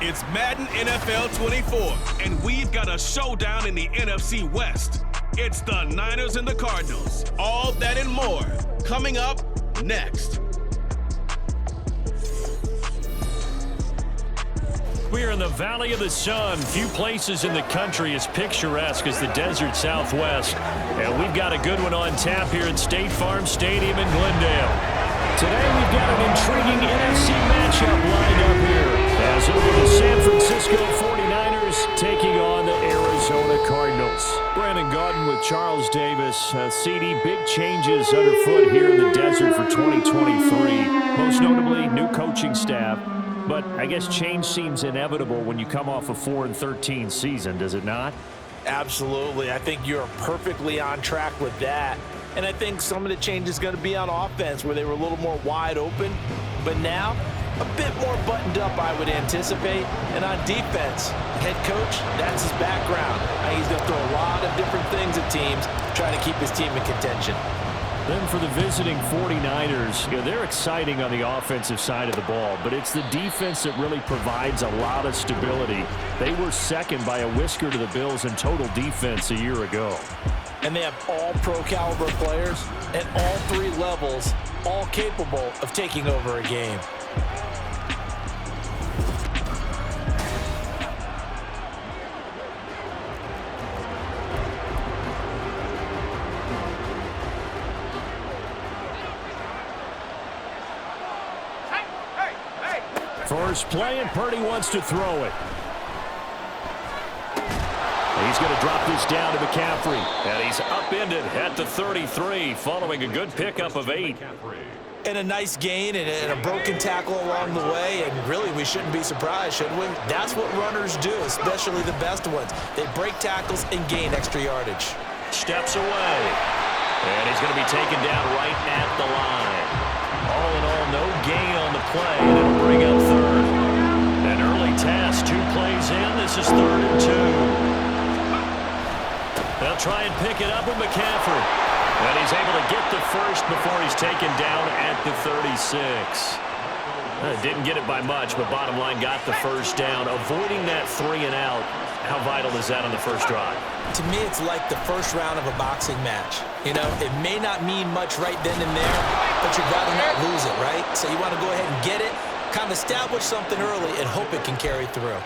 It's Madden NFL 24, and we've got a showdown in the NFC West. It's the Niners and the Cardinals. All that and more coming up next. We're in the Valley of the Sun. Few places in the country as picturesque as the desert Southwest. And we've got a good one on tap here at State Farm Stadium in Glendale. Today we've got an intriguing NFC matchup lined up here as over the San Francisco 49ers taking on the Arizona Cardinals. Brandon Gaudin with Charles Davis. CD, big changes underfoot here in the desert for 2023. Most notably, new coaching staff. But I guess change seems inevitable when you come off a 4-13 season, does it not? Absolutely. I think you're perfectly on track with that. And I think some of the change is going to be on offense where they were a little more wide open. But now, a bit more buttoned up, I would anticipate. And on defense, head coach, that's his background. He's going to throw a lot of different things at teams, trying to keep his team in contention. Then for the visiting 49ers, they're exciting on the offensive side of the ball, but it's the defense that really provides a lot of stability. They were second by a whisker to the Bills in total defense a year ago. And they have all pro caliber players at all three levels, all capable of taking over a game. First play, and Purdy wants to throw it. He's going to drop this down to McCaffrey. And he's upended at the 33 following a good pickup of 8. And a nice gain and a broken tackle along the way. And really, we shouldn't be surprised, should we? That's what runners do, especially the best ones. They break tackles and gain extra yardage. Steps away. And he's going to be taken down right at the line. All in all, no gain on the play, and it'll bring up third. An early test, 2 plays in. This is 3rd and 2. They'll try and pick it up with McCaffrey. And he's able to get the first before he's taken down at the 36. Didn't get it by much, but bottom line got the first down. Avoiding that 3 and out. How vital is that on the first drive? To me, it's like the first round of a boxing match. You know, it may not mean much right then and there, but you'd rather not lose it, right? So you want to go ahead and get it, kind of establish something early, and hope it can carry through.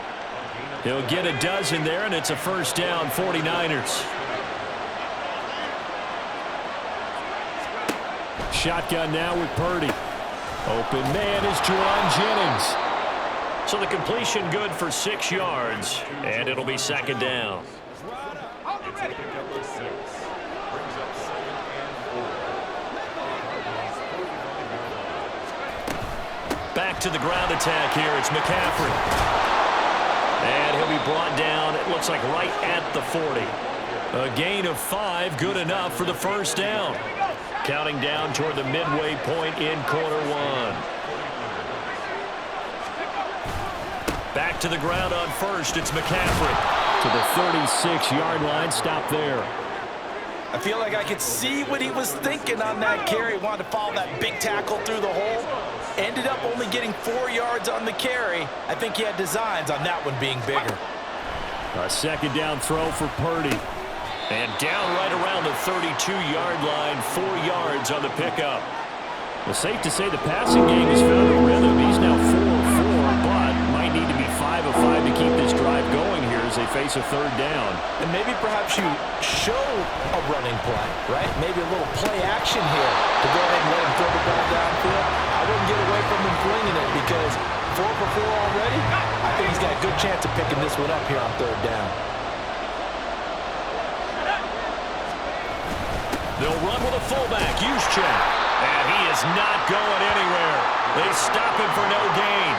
He'll get a dozen there, and it's a first down, 49ers. Shotgun now with Purdy. Open man is Juwan Jennings. So the completion good for 6 yards, and it'll be 2nd down. Back to the ground attack here. It's McCaffrey. And he'll be brought down, it looks like right at the 40. A gain of 5, good enough for the first down. Counting down toward the midway point in quarter 1. Back to the ground on first. It's McCaffrey. To the 36-yard line. Stop there. I feel like I could see what he was thinking on that carry. Wanted to follow that big tackle through the hole. Ended up only getting 4 yards on the carry. I think he had designs on that one being bigger. A 2nd down throw for Purdy. And down right around the 32-yard line. 4 yards on the pickup. Well, safe to say the passing game has found a rhythm. He's now 4-4, but might need to be 5 of 5 to keep this drive going here as they face a 3rd down. And maybe perhaps you show a running play, right? Maybe a little play action here to go ahead and let him throw the ball downfield. I wouldn't get away from him flinging it because 4 for 4 already. I think he's got a good chance of picking this one up here on 3rd down. They'll run with a fullback, Juszczyk. And he is not going anywhere. They stop him for no gain.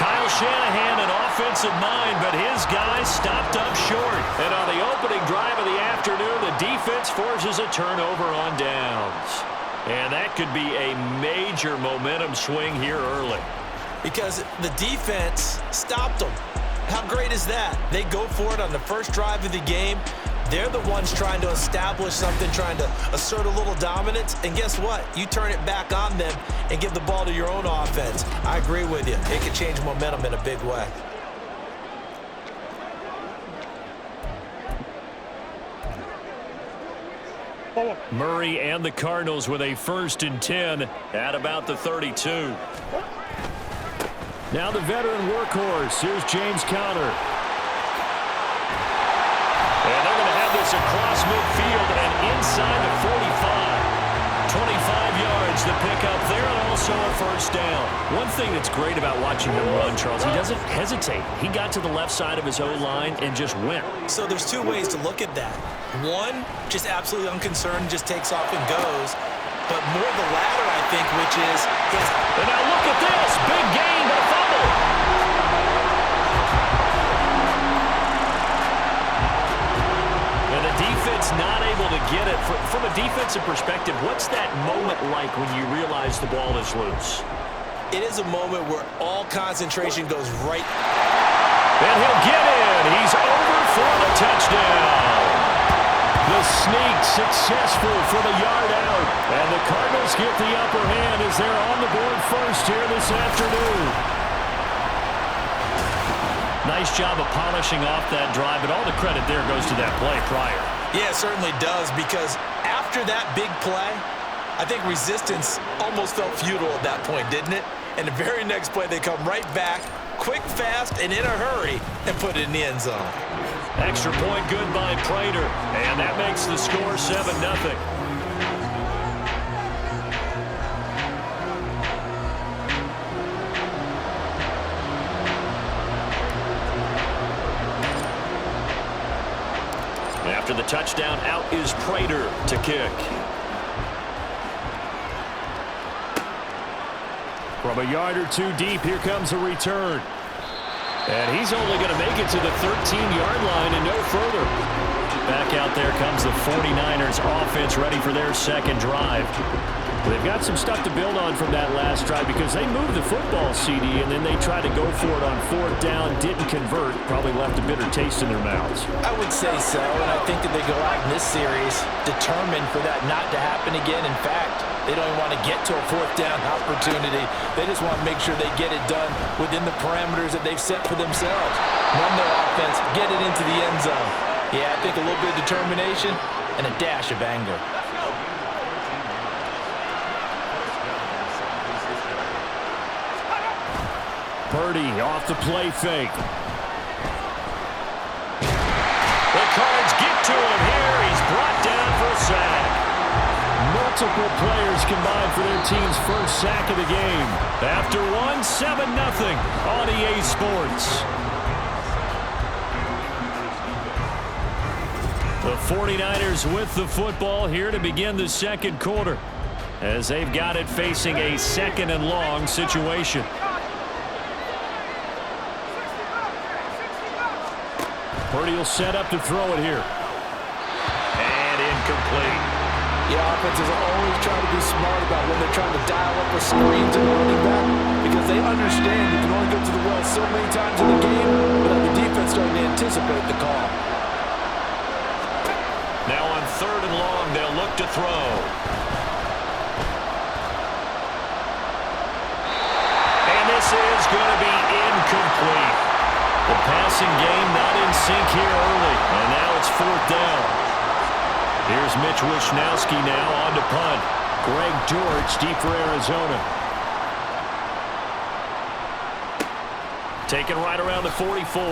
Kyle Shanahan, an offensive mind, but his guys stopped up short. And on the opening drive of the afternoon, the defense forces a turnover on downs. And that could be a major momentum swing here early. Because the defense stopped them. How great is that? They go for it on the first drive of the game. They're the ones trying to establish something, trying to assert a little dominance. And guess what? You turn it back on them and give the ball to your own offense. I agree with you. It can change momentum in a big way. Murray and the Cardinals with a 1st and 10 at about the 32. Now the veteran workhorse. Here's James Conner. And they're going to have this across midfield and inside the 45. 25 yards the pickup there, and also a 1st down. One thing that's great about watching him run, Charles, he doesn't hesitate. He got to the left side of his O-line and just went. So there's 2 ways to look at that. One, just absolutely unconcerned, just takes off and goes. But more the latter, I think, which is... And now look at this. Big gain, but a fumble. And the defense not able to get it. From a defensive perspective, what's that moment like when you realize the ball is loose? It is a moment where all concentration goes right. And he'll get in. He's over for the touchdown. The sneak successful from a yard out. And the Cardinals get the upper hand as they're on the board first here this afternoon. Nice job of polishing off that drive, but all the credit there goes to that play prior. Yeah, it certainly does, because after that big play, I think resistance almost felt futile at that point, didn't it? And the very next play, they come right back, quick, fast, and in a hurry, and put it in the end zone. Extra point good by Prater, and that makes the score 7-0. After the touchdown, out is Prater to kick. From a yard or 2 deep, here comes a return. And he's only going to make it to the 13-yard line and no further. Back out there comes the 49ers offense, ready for their 2nd drive. They've got some stuff to build on from that last drive because they moved the football, CD, and then they tried to go for it on 4th down, didn't convert, probably left a bitter taste in their mouths. I would say so, and I think that they go out in this series determined for that not to happen again. In fact, they don't even want to get to a 4th down opportunity. They just want to make sure they get it done within the parameters that they've set for themselves. Run their offense, get it into the end zone. Yeah, I think a little bit of determination and a dash of anger. Purdy off the play fake. The Cards get to him here. He's brought down for a sack. Multiple players combined for their team's 1st sack of the game. After 7-0 on EA Sports. The 49ers with the football here to begin the 2nd quarter, as they've got it facing a 2nd and long situation. Purdy will set up to throw it here. And incomplete. Yeah, offenses are always trying to be smart about when they're trying to dial up a screen to the running back, because they understand you can only go to the well so many times in the game without the defense starting to anticipate the call. Now on 3rd and long, they'll look to throw. And this is going to be incomplete. The passing game not in sync here early, and now it's 4th down. Here's Mitch Wishnowsky now on to punt. Greg George deep for Arizona. Taken right around the 44.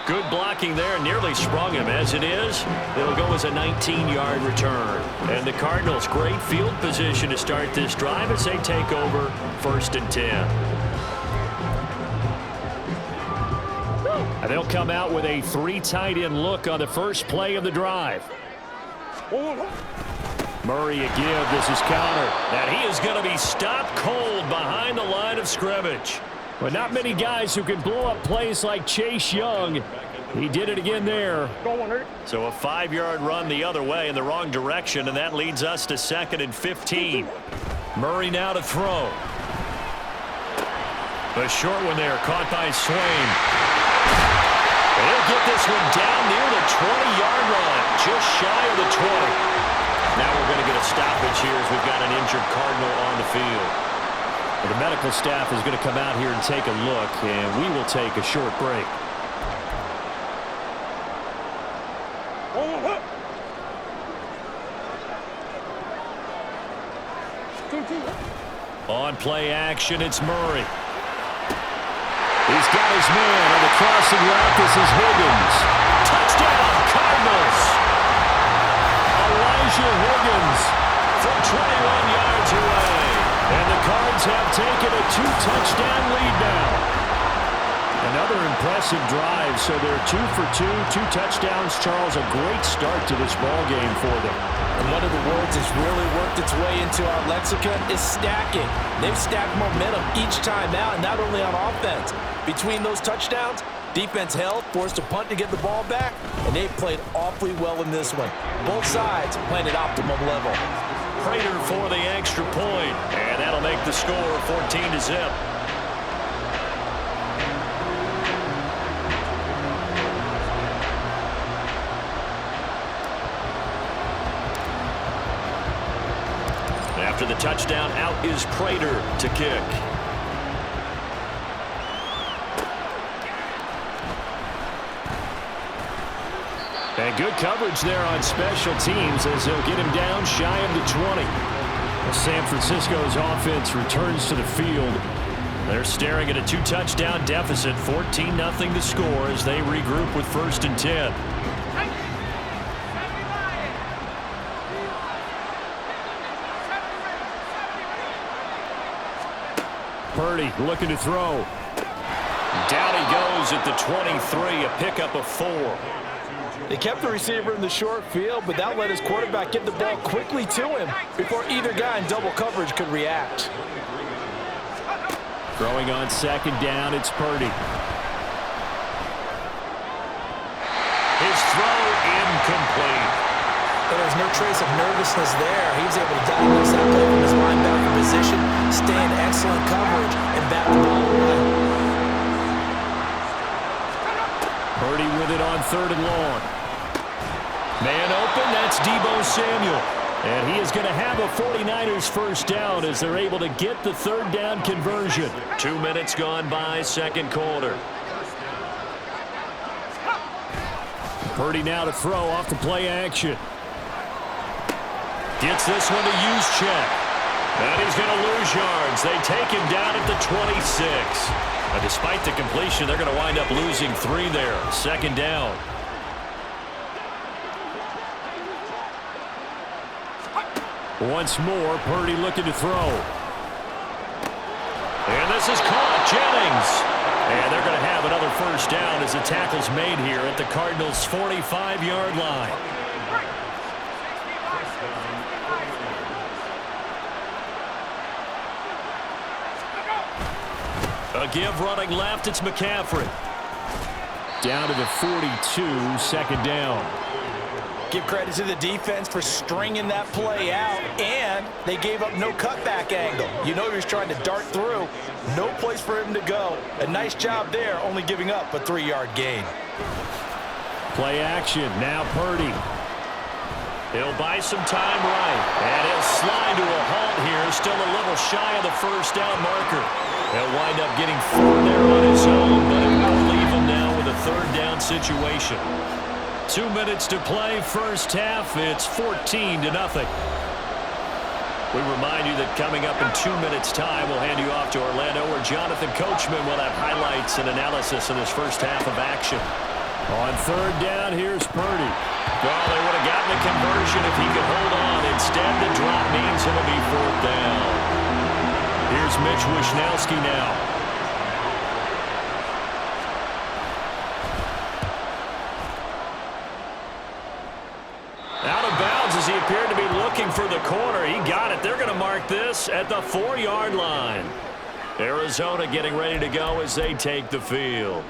Good blocking there, nearly sprung him. As it is, it'll go as a 19-yard return. And the Cardinals, great field position to start this drive as they take over 1st and 10. And they'll come out with a 3 tight end look on the first play of the drive. Murray a give. This is Conner. And he is going to be stopped cold behind the line of scrimmage. But not many guys who can blow up plays like Chase Young. He did it again there. So a 5-yard run the other way in the wrong direction, and that leads us to 2nd and 15. Murray now to throw. A short one there, caught by Swain. He'll get this one down near the 20-yard line, just shy of the 20. Now we're going to get a stoppage here as we've got an injured Cardinal on the field. The medical staff is going to come out here and take a look, and we will take a short break. On play action, it's Murray. He's got his man on the crossing route. This is Higgins. Touchdown, Cardinals. Elijah Higgins from 21 yards away. And the Cards have taken a 2-touchdown lead now. Another impressive drive, so they're 2 for 2, 2 touchdowns. Charles, a great start to this ball game for them. And one of the words that's really worked its way into our lexicon is stacking. They've stacked momentum each time out, and not only on offense. Between those touchdowns, defense held, forced a punt to get the ball back, and they've played awfully well in this one. Both sides playing at optimum level. Prater for the extra point, and that'll make the score 14-0. After the touchdown, out is Prater to kick. And good coverage there on special teams as they'll get him down shy of the 20. San Francisco's offense returns to the field. They're staring at a 2-touchdown deficit, 14-0 the score as they regroup with 1st and 10. Purdy looking to throw. Down he goes at the 23, a pickup of 4. They kept the receiver in the short field, but that let his quarterback get the ball quickly to him before either guy in double coverage could react. Throwing on 2nd down, it's Purdy. His throw incomplete. There's no trace of nervousness there. He was able to diagnose that play from his linebacker position, stay in excellent coverage, and bat the ball away. Purdy with it on 3rd and long. Man open, that's Deebo Samuel. And he is going to have a 49ers first down as they're able to get the 3rd down conversion. 2 minutes gone by, 2nd quarter. Purdy now to throw off the play action. Gets this one to Juszczyk. And he's going to lose yards. They take him down at the 26. Despite the completion, they're going to wind up losing 3 there. 2nd down. Once more, Purdy looking to throw. And this is caught. Jennings. And they're going to have another first down as the tackle's made here at the Cardinals' 45-yard line. A give running left, it's McCaffrey. Down to the 42, 2nd down. Give credit to the defense for stringing that play out, and they gave up no cutback angle. You know he was trying to dart through. No place for him to go. A nice job there, only giving up a 3-yard gain. Play action, now Purdy. He'll buy some time right, and he'll slide to a halt here, still a little shy of the first down marker. He'll wind up getting 4 there on his own, but it will leave him now with a 3rd down situation. 2 minutes to play, first half. It's 14-0. We remind you that coming up in 2 minutes' time, we'll hand you off to Orlando, where Jonathan Coachman will have highlights and analysis in this first half of action. On 3rd down, here's Purdy. Well, they would have gotten a conversion if he could hold on. Instead, the drop means it'll be 4th down. Here's Mitch Wishnowsky now. Out of bounds as he appeared to be looking for the corner. He got it. They're going to mark this at the 4-yard line. Arizona getting ready to go as they take the field.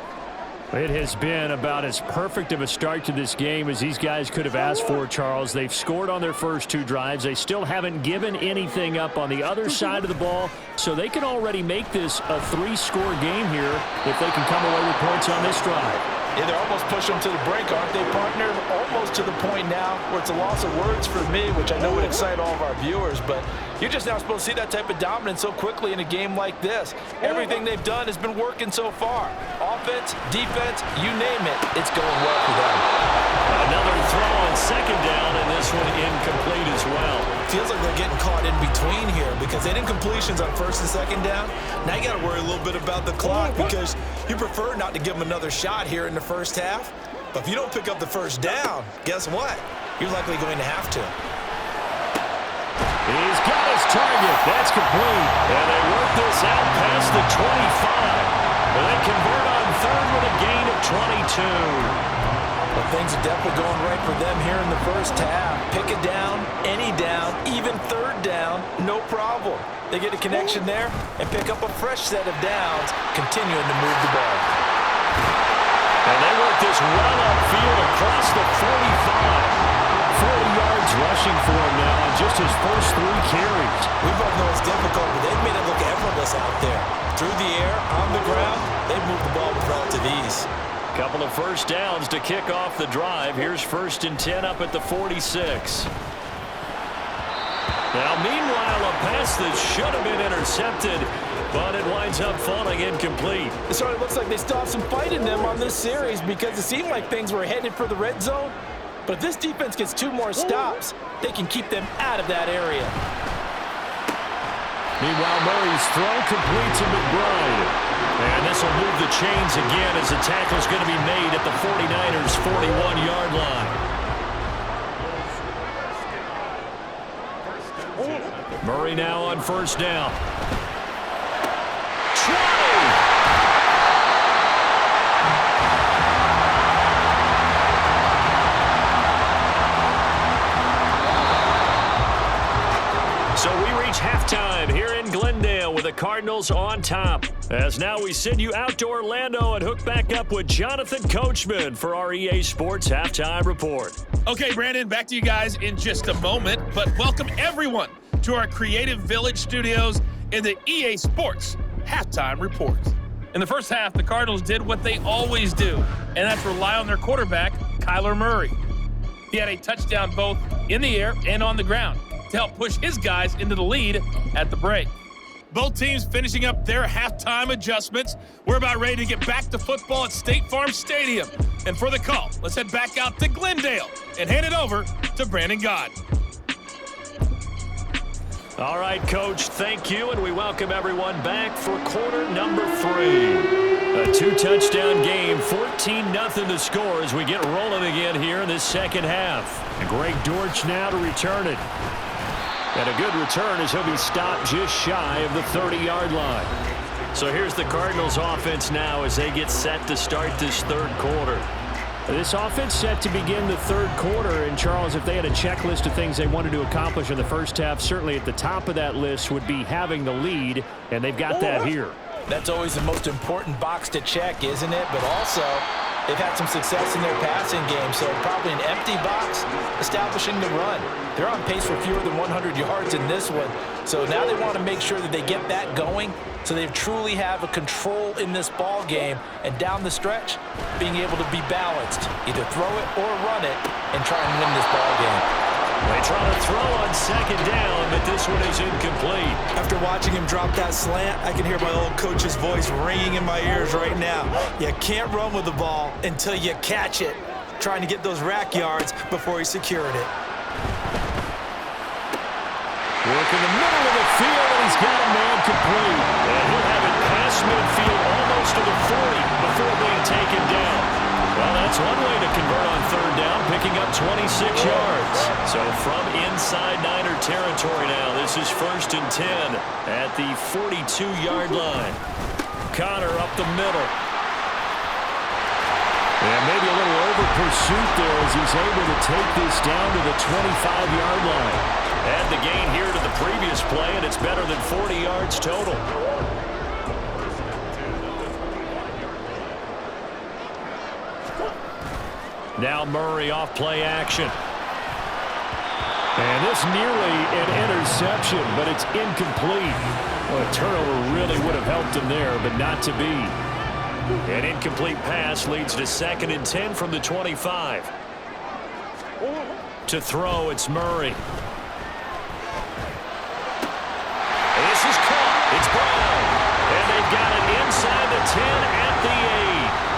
It has been about as perfect of a start to this game as these guys could have asked for, Charles. They've scored on their first 2 drives. They still haven't given anything up on the other side of the ball, so they can already make this a 3-score game here if they can come away with points on this drive. Yeah, they're almost pushing them to the brink, aren't they, partner? Almost to the point now where it's a loss of words for me, which I know would excite all of our viewers, but you're just now supposed to see that type of dominance so quickly in a game like this. Everything they've done has been working so far. Offense, defense, you name it, it's going well for them. Another throw, on second down, and this one incomplete as well. Feels like they're getting caught in between here because they didn't completions on first and second down. Now you got to worry a little bit about the clock because you prefer not to give them another shot here in the first half. But if you don't pick up the first down, guess what? You're likely going to have to. He's got his target. That's complete. And they work this out past the 25. But they convert on third with a gain of 22. Well, things are definitely going right for them here in the first half. Pick it down, any down, even third down, no problem. They get a connection there and pick up a fresh set of downs, continuing to move the ball. And they work this run upfield across the 45. 40 yards rushing for him now on just his first 3 carries. We both know it's difficult, but they've made it look effortless out there. Through the air, on the ground, they've moved the ball with relative ease. Couple of first downs to kick off the drive. Here's 1st and 10 up at the 46. Now, meanwhile, a pass that should have been intercepted, but it winds up falling incomplete. It sort of looks like they still have some fight in them on this series because it seemed like things were headed for the red zone. But if this defense gets 2 more stops, they can keep them out of that area. Meanwhile, Murray's throw complete to McBride. And this will move the chains again as the tackle's going to be made at the 49ers' 41-yard line. Murray now on first down. So we reach halftime here in Glendale with the Cardinals on top. As now we send you out to Orlando and hook back up with Jonathan Coachman for our EA Sports Halftime Report. Okay, Brandon, back to you guys in just a moment. But welcome everyone to our Creative Village studios in the EA Sports Halftime Report. In the first half, the Cardinals did what they always do, and that's rely on their quarterback, Kyler Murray. He had a touchdown both in the air and on the ground to help push his guys into the lead at the break. Both teams finishing up their halftime adjustments. We're about ready to get back to football at State Farm Stadium. And for the call, let's head back out to Glendale and hand it over to Brandon Gott. All right, Coach, thank you, and we welcome everyone back for quarter number 3. A 2-touchdown game, 14-0 to score as we get rolling again here in this second half. And Greg Dortch now to return it. And a good return as he'll be stopped just shy of the 30-yard line. So here's the Cardinals offense now as they get set to start this third quarter. This offense set to begin the third quarter. And, Charles, if they had a checklist of things they wanted to accomplish in the first half, certainly at the top of that list would be having the lead, and they've got that here. That's always the most important box to check, isn't it? But also, they've had some success in their passing game, so probably an empty box establishing the run. They're on pace for fewer than 100 yards in this one. So now they want to make sure that they get that going so they truly have a control in this ball game. And down the stretch, being able to be balanced. Either throw it or run it and try and win this ball game. They try to throw on second down, but this one is incomplete. After watching him drop that slant, I can hear my old coach's voice ringing in my ears right now. You can't run with the ball until you catch it. Trying to get those rack yards before he secured it. Work in the middle of the field, and he's got a man complete. And he'll have it past midfield almost to the 40 before being taken down. Well, that's one way to convert on third down, picking up 26 yards. So from inside Niner territory now, this is 1st and 10 at the 42-yard line. Connor up the middle. And maybe a little over pursuit there as he's able to take this down to the 25-yard line. Add the gain here to the previous play, and it's better than 40 yards total. Now Murray off play action. And this nearly an interception, but it's incomplete. Well, a turnover really would have helped him there, but not to be. An incomplete pass leads to 2nd and 10 from the 25. To throw, it's Murray. This is caught. It's Brown. And they've got it inside the 10 at the 8.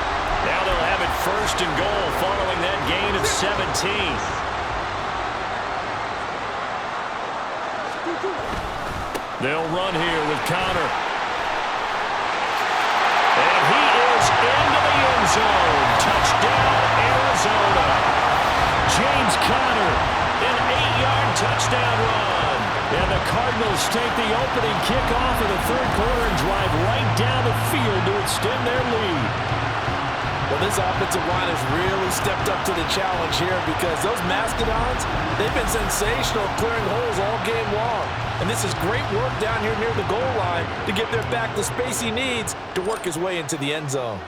Now they'll have it first and goal following that gain of 17. They'll run here with Connor. And he is into the end zone. Touchdown, Arizona. James Conner, an 8-yard touchdown run. And the Cardinals take the opening kickoff of the third quarter and drive right down the field to extend their lead. Well, this offensive line has really stepped up to the challenge here because those Mastodons, they've been sensational clearing holes all game long. And this is great work down here near the goal line to give their back the space he needs to work his way into the end zone.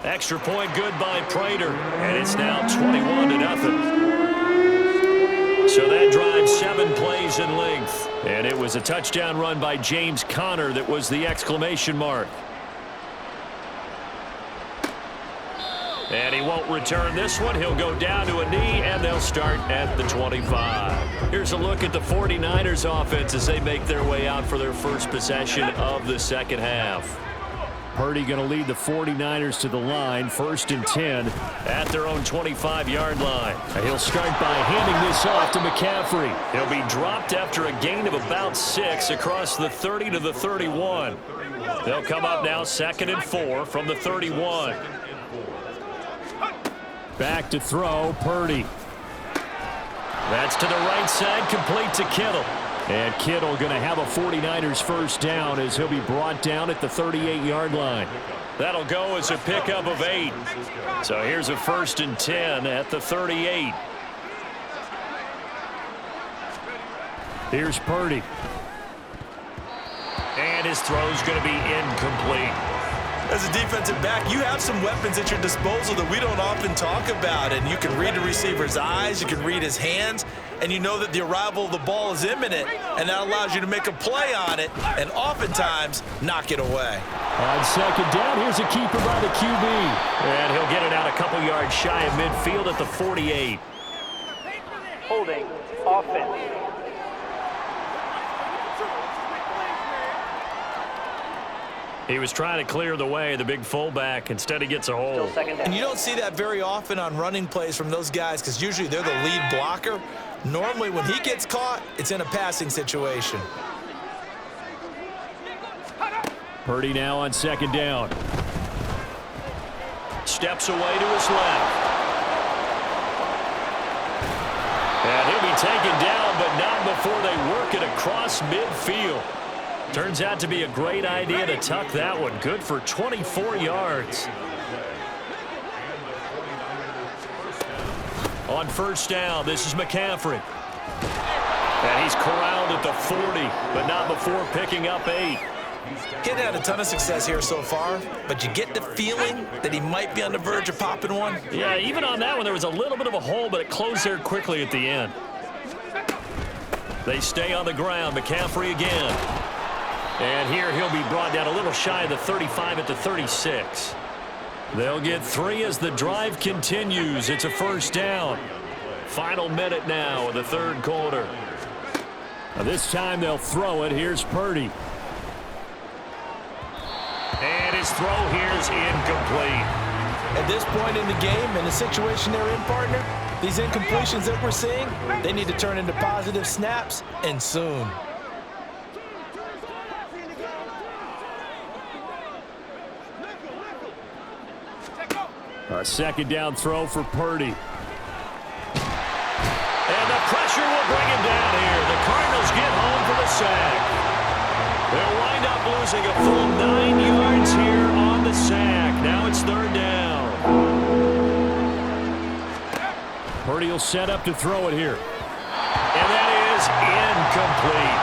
Extra point good by Prater, and it's now 21-0. So that drives 7 plays in length. And it was a touchdown run by James Conner that was the exclamation mark. And he won't return this one. He'll go down to a knee, and they'll start at the 25. Here's a look at the 49ers offense as they make their way out for their first possession of the second half. Purdy going to lead the 49ers to the line, 1st and 10 at their own 25-yard line. He'll start by handing this off to McCaffrey. He'll be dropped after a gain of about 6 across the 30 to the 31. They'll come up now 2nd and 4 from the 31. Back to throw, Purdy. That's to the right side, complete to Kittle. And Kittle going to have a 49ers first down as he'll be brought down at the 38-yard line. That'll go as a pickup of 8. So here's a 1st and 10 at the 38. Here's Purdy. And his throw's going to be incomplete. As a defensive back, you have some weapons at your disposal that we don't often talk about. And you can read the receiver's eyes, you can read his hands, and you know that the arrival of the ball is imminent, and that allows you to make a play on it and oftentimes knock it away. On second down, here's a keeper by the QB. And he'll get it out a couple yards shy of midfield at the 48. Holding offense. He was trying to clear the way, the big fullback. Instead, he gets a hold. And you don't see that very often on running plays from those guys because usually they're the lead blocker. Normally, when he gets caught, it's in a passing situation. Purdy now on second down. Steps away to his left. And he'll be taken down, but not before they work it across midfield. Turns out to be a great idea to tuck that one. Good for 24 yards. On first down, this is McCaffrey. And he's corralled at the 40, but not before picking up 8. He's had a ton of success here so far, but you get the feeling that he might be on the verge of popping one. Yeah, even on that one, there was a little bit of a hole, but it closed there quickly at the end. They stay on the ground. McCaffrey again. And here he'll be brought down a little shy of the 35 at the 36. They'll get 3 as the drive continues. It's a first down. Final minute now of the third quarter. This time they'll throw it. Here's Purdy. And his throw here is incomplete. At this point in the game, in the situation they're in, partner, these incompletions that we're seeing, they need to turn into positive snaps, and soon. A second down throw for Purdy. And the pressure will bring him down here. The Cardinals get home for the sack. They'll wind up losing a full 9 yards here on the sack. Now it's third down. Purdy will set up to throw it here. And that is incomplete.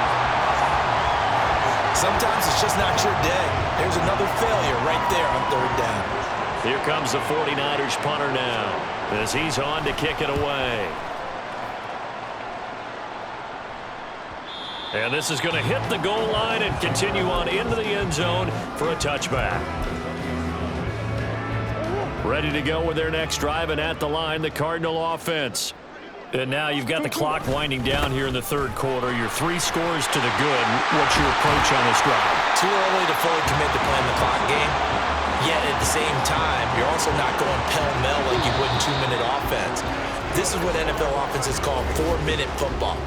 Sometimes it's just not your day. There's another failure right there on third down. Here comes the 49ers punter now as he's on to kick it away. And this is going to hit the goal line and continue on into the end zone for a touchback. Ready to go with their next drive, and at the line, the Cardinal offense. And now you've got the clock winding down here in the third quarter. Your 3 scores to the good. What's your approach on this drive? Too early to fully commit to playing the clock game. Yet at the same time, you're also not going pell-mell like you would in 2-minute offense. This is what NFL offenses call 4-minute football.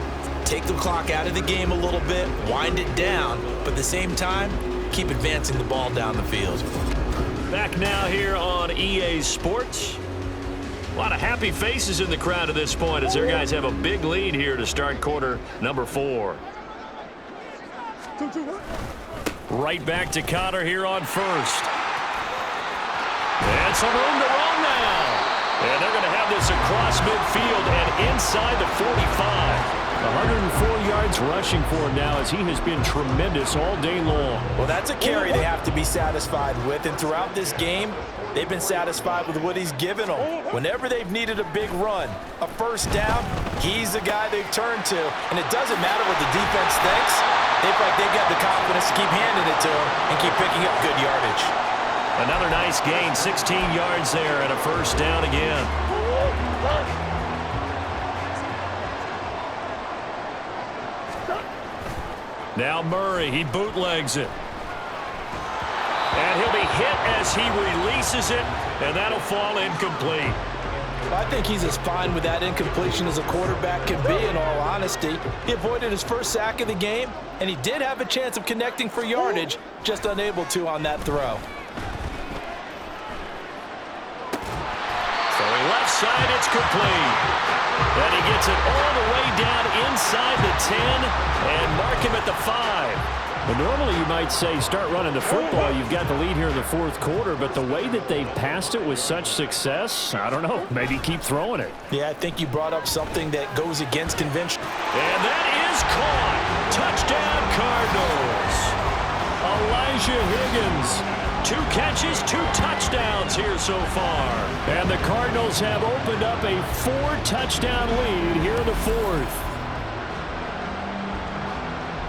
Take the clock out of the game a little bit, wind it down, but at the same time, keep advancing the ball down the field. Back now here on EA Sports. A lot of happy faces in the crowd at this point as their guys have a big lead here to start quarter number 4. Right back to Connor here on first. And some room to run now. And they're going to have this across midfield and inside the 45. 104 yards rushing for him now as he has been tremendous all day long. Well, that's a carry they have to be satisfied with. And throughout this game, they've been satisfied with what he's given them. Whenever they've needed a big run, a first down, he's the guy they've turned to. And it doesn't matter what the defense thinks. They feel like they've got the confidence to keep handing it to him and keep picking up good yardage. Another nice gain, 16 yards there and a first down again. Now Murray, he bootlegs it. And he'll be hit as he releases it, and that'll fall incomplete. I think he's as fine with that incompletion as a quarterback can be, in all honesty. He avoided his first sack of the game, and he did have a chance of connecting for yardage, just unable to on that throw. Throwing left side, it's complete. And he gets it all the way down inside the 10 and mark him at the 5. Well, normally you might say start running the football. You've got the lead here in the fourth quarter, but the way that they've passed it with such success, I don't know, maybe keep throwing it. Yeah, I think you brought up something that goes against convention. And that is caught. Touchdown, Cardinals. Elijah Higgins. 2 catches, 2 touchdowns here so far. And the Cardinals have opened up a 4-touchdown lead here in the fourth.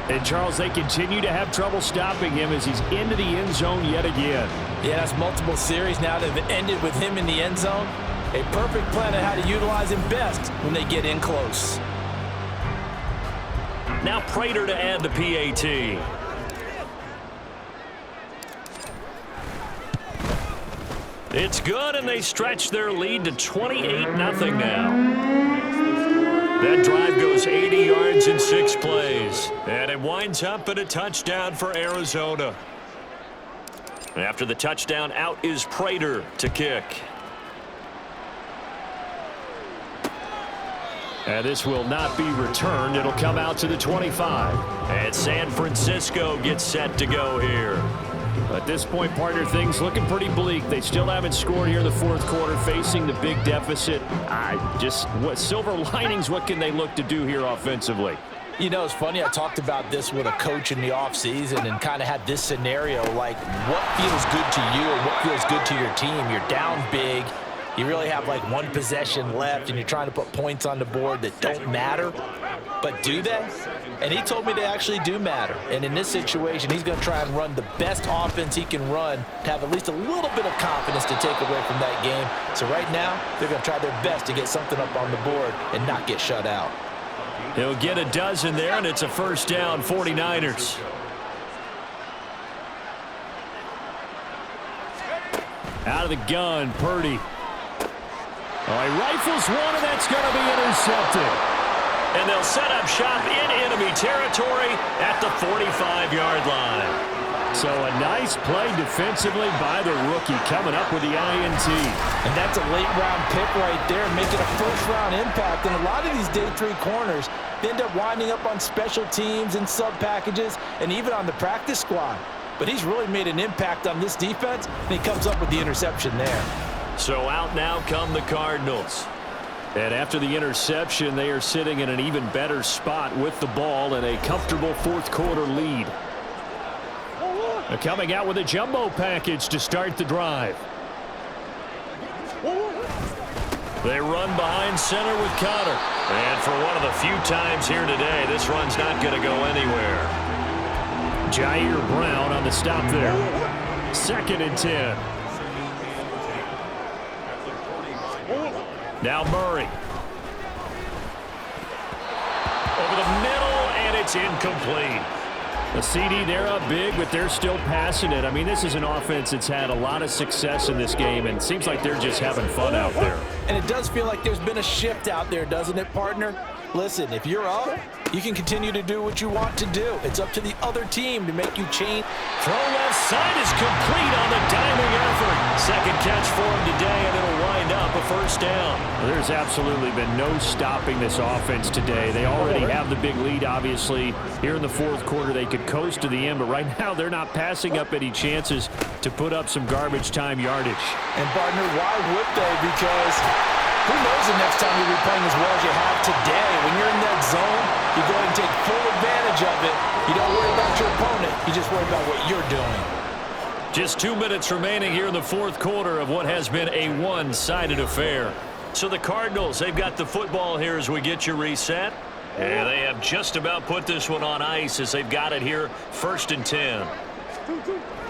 And, Charles, they continue to have trouble stopping him as he's into the end zone yet again. Yeah, that's multiple series now that have ended with him in the end zone. A perfect plan on how to utilize him best when they get in close. Now Prater to add the PAT. It's good, and they stretch their lead to 28-0 now. That drive goes 80 yards in 6 plays. And it winds up at a touchdown for Arizona. After the touchdown, out is Prater to kick. And this will not be returned. It'll come out to the 25. And San Francisco gets set to go here. At this point, partner, things looking pretty bleak. They still haven't scored here in the fourth quarter, facing the big deficit. What silver linings, what can they look to do here offensively? You know, it's funny, I talked about this with a coach in the offseason and kind of had this scenario, like what feels good to you or what feels good to your team. You're down big. You really have like 1 possession left, and you're trying to put points on the board that don't matter. But do they? And he told me they actually do matter. And in this situation, he's going to try and run the best offense he can run to have at least a little bit of confidence to take away from that game. So right now, they're going to try their best to get something up on the board and not get shut out. He'll get a dozen there, and it's a first down, 49ers. Out of the gun, Purdy. Oh, he rifles one, and that's going to be intercepted. And they'll set up shop in enemy territory at the 45-yard line. So a nice play defensively by the rookie coming up with the INT. And that's a late-round pick right there, making a first-round impact. And a lot of these day 3 corners, they end up winding up on special teams and sub-packages and even on the practice squad. But he's really made an impact on this defense, and he comes up with the interception there. So out now come the Cardinals. And after the interception, they are sitting in an even better spot with the ball and a comfortable fourth quarter lead. They're coming out with a jumbo package to start the drive. They run behind center with Connor. And for one of the few times here today, this run's not going to go anywhere. Jair Brown on the stop there. 2nd and 10. Now Murray. Over the middle, and it's incomplete. A CD, they're up big, but they're still passing it. I mean, this is an offense that's had a lot of success in this game, and it seems like they're just having fun out there. And it does feel like there's been a shift out there, doesn't it, partner? Listen, if you're up, you can continue to do what you want to do. It's up to the other team to make you change. Throw left side is complete on the diving effort. Second catch for him today, and it'll wind up a first down. Well, there's absolutely been no stopping this offense today. They already have the big lead, obviously. Here in the fourth quarter, they could coast to the end, but right now they're not passing up any chances to put up some garbage time yardage. And, partner, why would they? Because who knows the next time you'll be playing as well as you have today. When you're in that zone, you go ahead and take full advantage of it. You don't worry about your opponent. You just worry about what you're doing. Just 2 minutes remaining here in the fourth quarter of what has been a one-sided affair. So the Cardinals, they've got the football here as we get you reset. And they have just about put this one on ice as they've got it here, 1st and 10.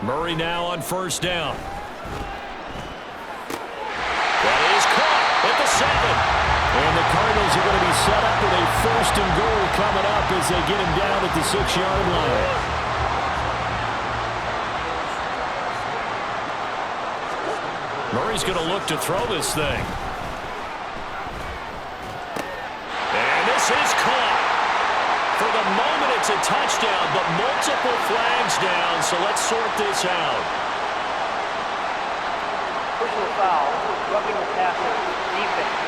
Murray now on first down. That is caught at the 7. And the Cardinals are going to be set up with a 1st and goal coming up as they get him down at the 6-yard line. Murray's going to look to throw this thing. And this is caught. For the moment, it's a touchdown, but multiple flags down, so let's sort this out. Personal foul, roughing the passer, defense.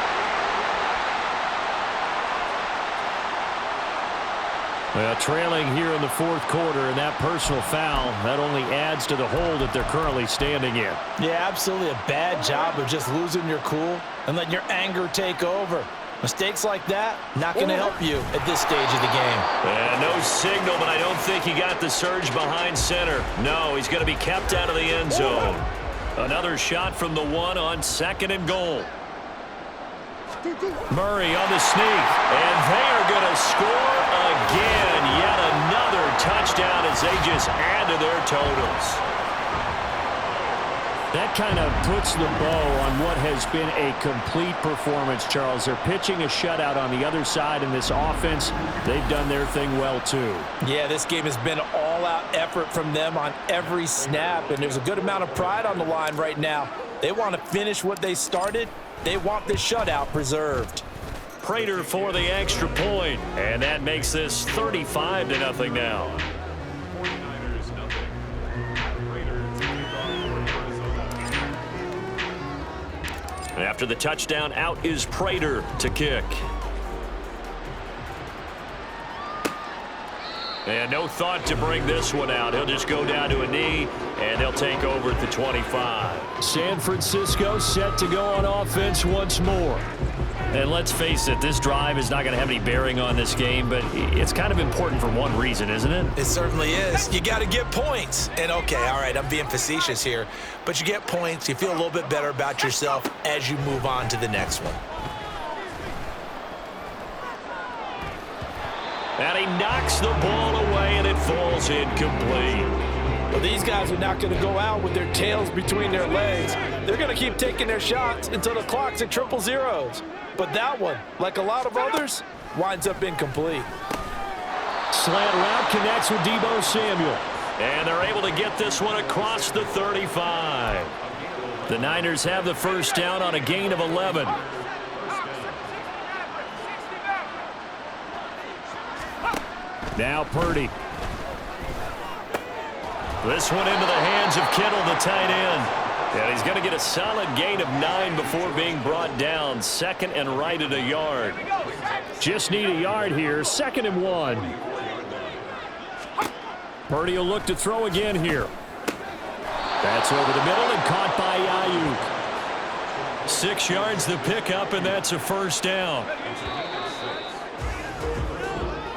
Well, trailing here in the fourth quarter, and that personal foul, that only adds to the hole that they're currently standing in. Yeah, absolutely a bad job of just losing your cool and letting your anger take over. Mistakes like that, not going to help you at this stage of the game. And no signal, but I don't think he got the surge behind center. No, he's going to be kept out of the end zone. Another shot from the 1 on 2nd and goal. Murray on the sneak, and they are going to score again. Yet another touchdown as they just add to their totals. That kind of puts the bow on what has been a complete performance, Charles. They're pitching a shutout on the other side in this offense. They've done their thing well, too. Yeah, this game has been all-out effort from them on every snap, and there's a good amount of pride on the line right now. They want to finish what they started. They want this shutout preserved. Prater for the extra point, and that makes this 35-0 now. After the touchdown, out is Prater to kick. And no thought to bring this one out. He'll just go down to a knee, and they'll take over at the 25. San Francisco set to go on offense once more. And let's face it, this drive is not going to have any bearing on this game, but it's kind of important for one reason, isn't it? It certainly is. You got to get points. And, okay, all right, I'm being facetious here, but you get points, you feel a little bit better about yourself as you move on to the next one. And he knocks the ball away, and it falls incomplete. Well, these guys are not going to go out with their tails between their legs. They're going to keep taking their shots until the clock's at 000. But that one, like a lot of others, winds up incomplete. Slant route connects with Deebo Samuel. And they're able to get this one across the 35. The Niners have the first down on a gain of 11. Now Purdy. This one into the hands of Kittle, the tight end. And he's going to get a solid gain of 9 before being brought down. 2nd and right at a yard. Just need a yard here. 2nd and 1. Purdy will look to throw again here. That's over the middle and caught by Ayuk. 6 yards the pickup, and that's a first down.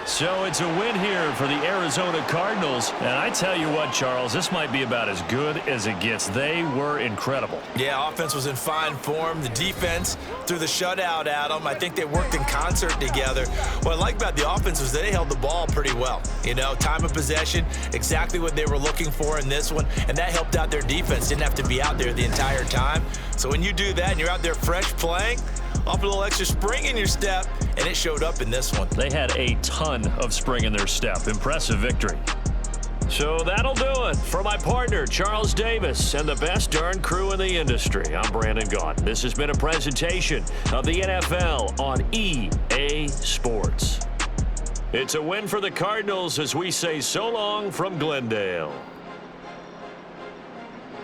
So it's a win here for the Arizona Cardinals. And I tell you what, Charles, this might be about as good as it gets. They were incredible. Yeah, offense was in fine form. The defense threw the shutout at them. I think they worked in concert together. What I like about the offense was they held the ball pretty well. You know, time of possession, exactly what they were looking for in this one. And that helped out their defense. Didn't have to be out there the entire time. So when you do that and you're out there fresh playing, off a little extra spring in your step, and it showed up in this one. They had a ton of spring in their step. Impressive victory. So that'll do it. For my partner, Charles Davis, and the best darn crew in the industry, I'm Brandon Gaudin. This has been a presentation of the NFL on EA Sports. It's a win for the Cardinals as we say so long from Glendale.